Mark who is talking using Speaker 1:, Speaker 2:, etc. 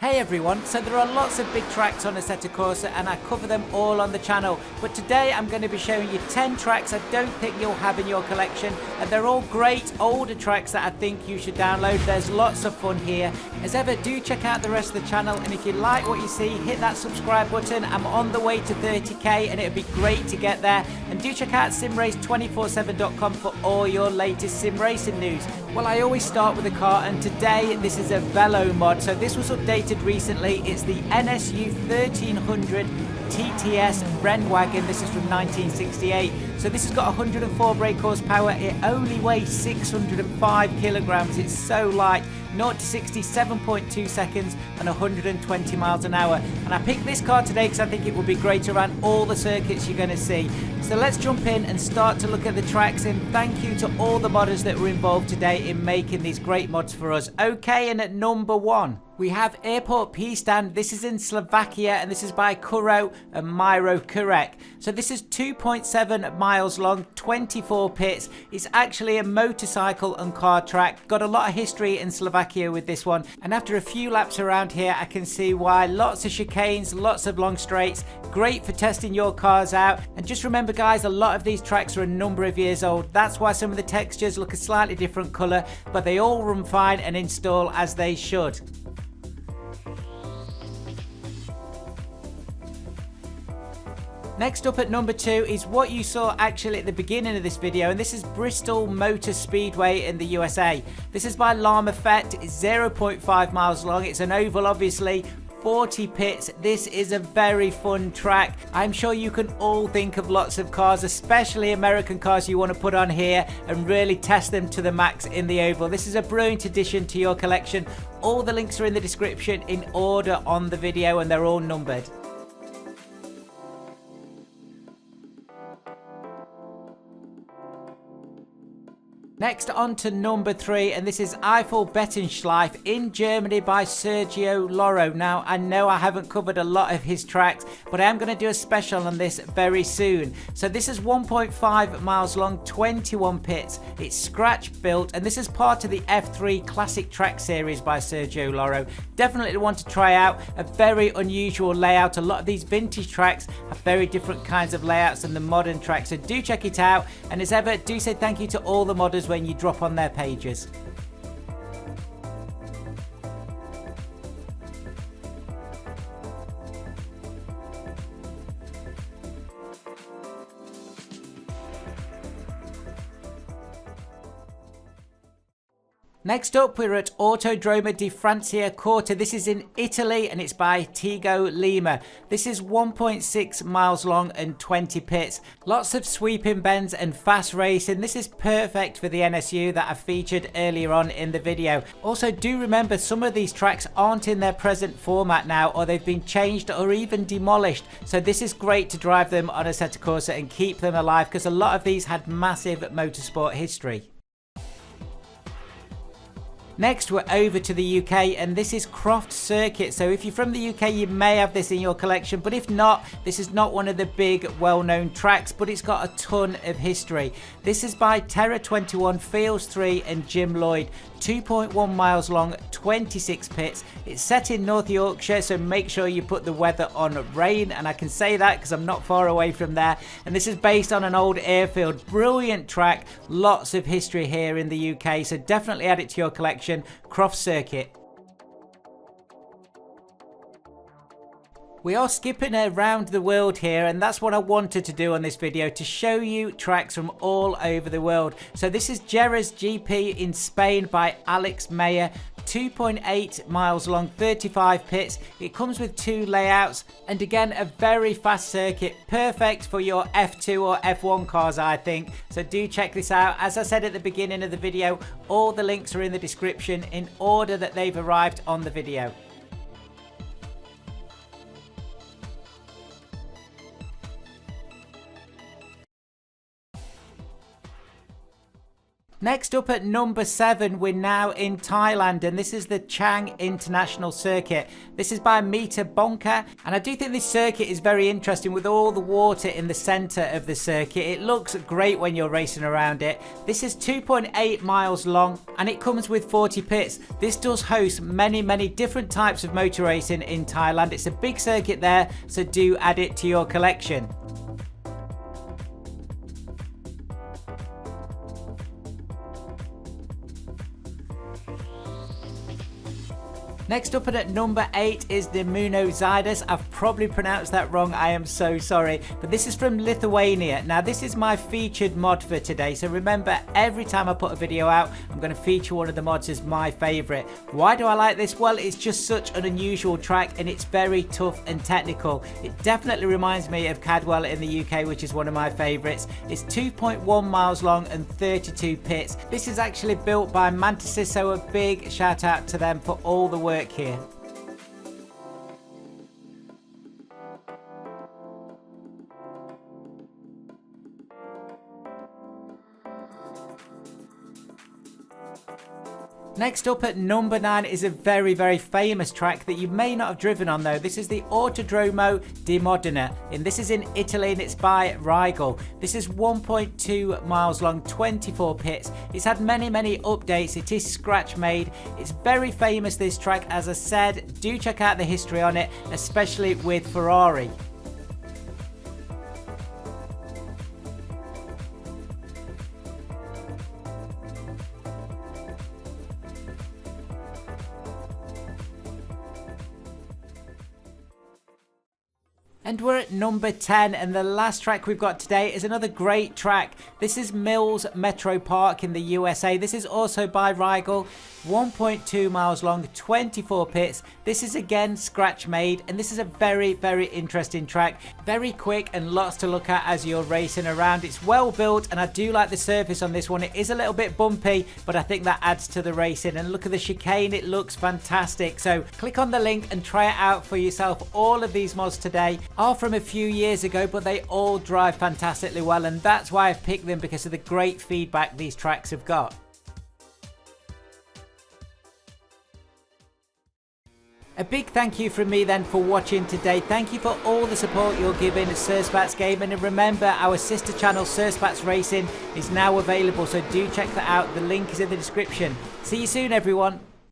Speaker 1: Hey everyone, so there are lots of big tracks on Assetto Corsa and I cover them all on the channel, but today I'm going to be showing you 10 tracks I don't think you'll have in your collection, and they're all great older tracks that I think you should download. There's lots of fun here. As ever, do check out the rest of the channel, and if you like what you see, hit that subscribe button. I'm on the way to 30k and it'd be great to get there, and do check out simrace247.com for all your latest sim racing news. Well, I always start with a car, and today this is a velo mod, so this was updated recently. It's the NSU 1300 TTS Rennwagen. This is from 1968. So this has got 104 brake horsepower. It only weighs 605 kilograms. It's so light. 0 to 60, 7.2 seconds and 120 miles an hour. And I picked this car today because I think it will be great around all the circuits you're going to see. So let's jump in and start to look at the tracks, and thank you to all the modders that were involved today in making these great mods for us. Okay, and at number 1 we have Airpole P Stand. This is in Slovakia and this is by Kuro and Miro Kurek. So this is 2.7 miles long, 24 pits. It's actually a motorcycle and car track. Got a lot of history in Slovakia with this one, and after a few laps around here I can see why. Lots of chicanes, lots of long straights, great for testing your cars out. And just remember guys, a lot of these tracks are a number of years old. That's why some of the textures look a slightly different colour, but they all run fine and install as they should. Next up at number 2 is what you saw actually at the beginning of this video, and this is Bristol Motor Speedway in the USA. This is by Llama Fett. It's 0.5 miles long. It's an oval, obviously. 40 pits. This is a very fun track. I'm sure you can all think of lots of cars, especially American cars, you want to put on here and really test them to the max in the oval. This is a brilliant addition to your collection. All the links are in the description in order on the video, and they're all numbered. Next on to number 3, and this is Eiffel Bettenschleife in Germany by Sergio Loro. Now, I know I haven't covered a lot of his tracks, but I am going to do a special on this very soon. So this is 1.5 miles long, 21 pits. It's scratch built, and this is part of the F3 Classic Track Series by Sergio Loro. Definitely want to try out. A very unusual layout. A lot of these vintage tracks have very different kinds of layouts than the modern tracks, so do check it out. And as ever, do say thank you to all the modders when you drop on their pages. Next up, we're at Autodromo di Franciacorta. This is in Italy and it's by Tigo Lima. This is 1.6 miles long and 20 pits. Lots of sweeping bends and fast racing. This is perfect for the NSU that I featured earlier on in the video. Also, do remember some of these tracks aren't in their present format now, or they've been changed or even demolished. So this is great to drive them on Assetto Corsa and keep them alive, because a lot of these had massive motorsport history. Next, we're over to the UK, and this is Croft Circuit. So if you're from the UK, you may have this in your collection, but if not, this is not one of the big well-known tracks, but it's got a ton of history. This is by Terra 21, Fields 3 and Jim Lloyd. 2.1 miles long, 26 pits. It's set in North Yorkshire, so make sure you put the weather on rain, and I can say that because I'm not far away from there. And this is based on an old airfield. Brilliant track, lots of history here in the UK, so definitely add it to your collection. Croft Circuit. We are skipping around the world here, and that's what I wanted to do on this video, to show you tracks from all over the world. So this is Jerez GP in Spain by Alex Mayer. 2.8 miles long, 35 pits. It comes with 2 layouts, and again a very fast circuit, perfect for your F2 or F1 cars, I think. So do check this out. As I said at the beginning of the video, all the links are in the description in order that they've arrived on the video. Next up at number 7, we're now in Thailand, and this is the Chang International Circuit. This is by Mv2, and I do think this circuit is very interesting with all the water in the center of the circuit. It looks great when you're racing around it. This is 2.8 miles long, and it comes with 40 pits. This does host many different types of motor racing in Thailand. It's a big circuit there, so do add it to your collection. Next up and at number 8 is the Mv2. I've probably pronounced that wrong, I am so sorry. But this is from Lithuania. Now this is my featured mod for today. So remember, every time I put a video out, I'm going to feature one of the mods as my favourite. Why do I like this? Well, it's just such an unusual track and it's very tough and technical. It definitely reminds me of Cadwell in the UK, which is one of my favourites. It's 2.1 miles long and 32 pits. This is actually built by Mantasys, so a big shout out to them for all the work here. Next up at number 9 is a very famous track that you may not have driven on though. This is the Autodromo di Modena, and this is in Italy and it's by Rigel. This is 1.2 miles long, 24 pits. It's had many updates. It is scratch made. It's very famous, this track. As I said, do check out the history on it, especially with Ferrari. And we're at number 10, and the last track we've got today is another great track. This is Mills Metro Park in the USA. This is also by Rigel, 1.2 miles long, 24 pits. This is again scratch made, and this is a very interesting track. Very quick and lots to look at as you're racing around. It's well built, and I do like the surface on this one. It is a little bit bumpy, but I think that adds to the racing. And look at the chicane, it looks fantastic. So click on the link and try it out for yourself. All of these mods today are from a few years ago, but they all drive fantastically well, and that's why I've picked them, because of the great feedback these tracks have got. A big thank you from me then for watching today. Thank you for all the support you're giving Surspats Gaming, and remember, our sister channel Surspats Racing is now available, so do check that out. The link is in the description. See you soon everyone.